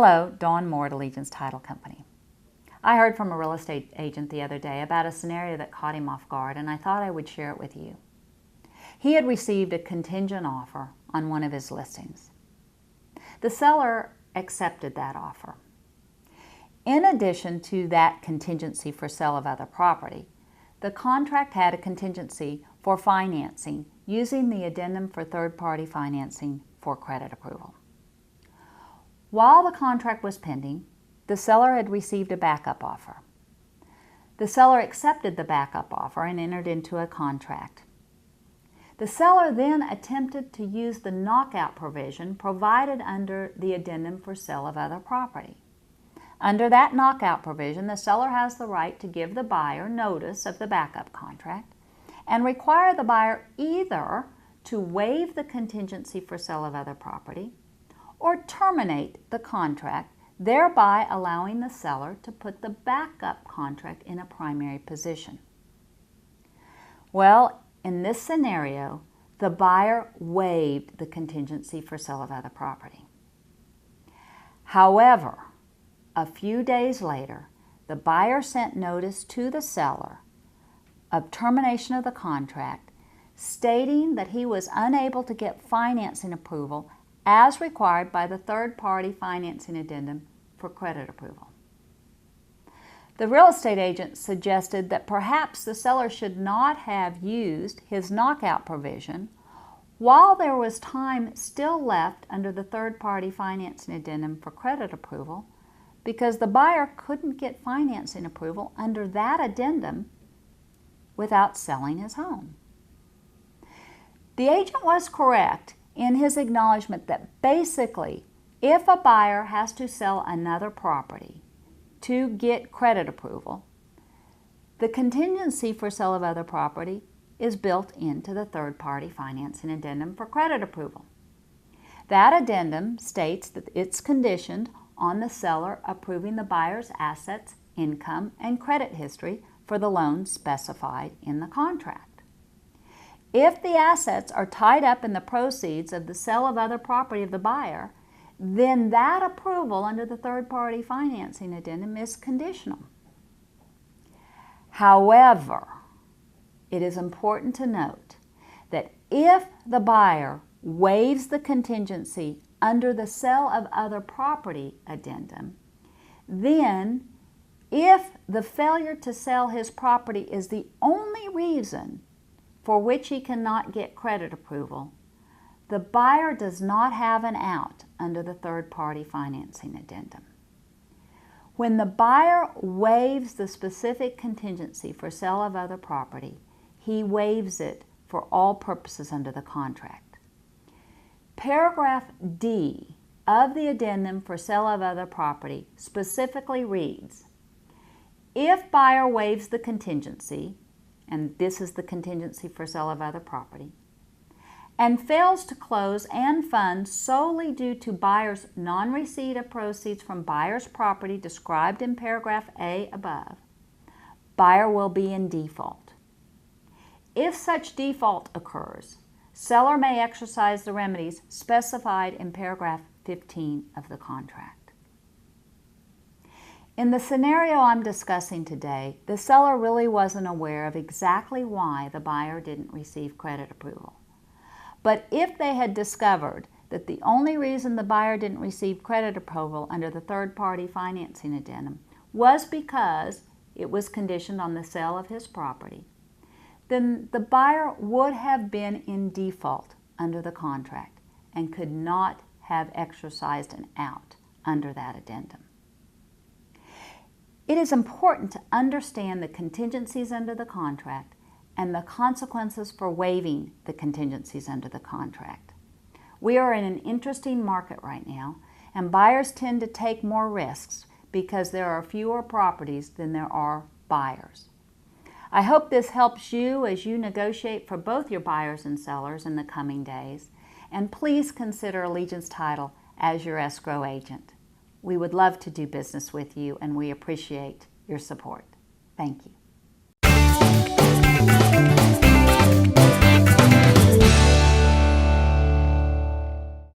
Hello, Dawn Moore at Allegiance Title Company. I heard from a real estate agent the other day about a scenario that caught him off guard, and I thought I would share it with you. He had received a contingent offer on one of his listings. The seller accepted that offer. In addition to that contingency for sale of other property, the contract had a contingency for financing using the addendum for third-party financing for credit approval. While the contract was pending, the seller had received a backup offer. The seller accepted the backup offer and entered into a contract. The seller then attempted to use the knockout provision provided under the addendum for sale of other property. Under that knockout provision, the seller has the right to give the buyer notice of the backup contract and require the buyer either to waive the contingency for sale of other property or terminate the contract, thereby allowing the seller to put the backup contract in a primary position. Well, in this scenario, the buyer waived the contingency for sale of other property. However, a few days later, the buyer sent notice to the seller of termination of the contract, stating that he was unable to get financing approval as required by the third-party financing addendum for credit approval. The real estate agent suggested that perhaps the seller should not have used his knockout provision while there was time still left under the third-party financing addendum for credit approval, because the buyer couldn't get financing approval under that addendum without selling his home. The agent was correct in his acknowledgement that basically, if a buyer has to sell another property to get credit approval, the contingency for sale of other property is built into the third-party financing addendum for credit approval. That addendum states that it's conditioned on the seller approving the buyer's assets, income, and credit history for the loan specified in the contract. If the assets are tied up in the proceeds of the sale of other property of the buyer, then that approval under the third-party financing addendum is conditional. However, it is important to note that if the buyer waives the contingency under the sale of other property addendum, then if the failure to sell his property is the only reason for which he cannot get credit approval, the buyer does not have an out under the third-party financing addendum. When the buyer waives the specific contingency for sale of other property, he waives it for all purposes under the contract. Paragraph D of the addendum for sale of other property specifically reads, if buyer waives the contingency, and this is the contingency for sale of other property, and fails to close and fund solely due to buyer's non-receipt of proceeds from buyer's property described in paragraph A above, buyer will be in default. If such default occurs, seller may exercise the remedies specified in paragraph 15 of the contract. In the scenario I'm discussing today, the seller really wasn't aware of exactly why the buyer didn't receive credit approval. But if they had discovered that the only reason the buyer didn't receive credit approval under the third-party financing addendum was because it was conditioned on the sale of his property, then the buyer would have been in default under the contract and could not have exercised an out under that addendum. It is important to understand the contingencies under the contract and the consequences for waiving the contingencies under the contract. We are in an interesting market right now, and buyers tend to take more risks because there are fewer properties than there are buyers. I hope this helps you as you negotiate for both your buyers and sellers in the coming days, and please consider Allegiance Title as your escrow agent. We would love to do business with you, and we appreciate your support. Thank you.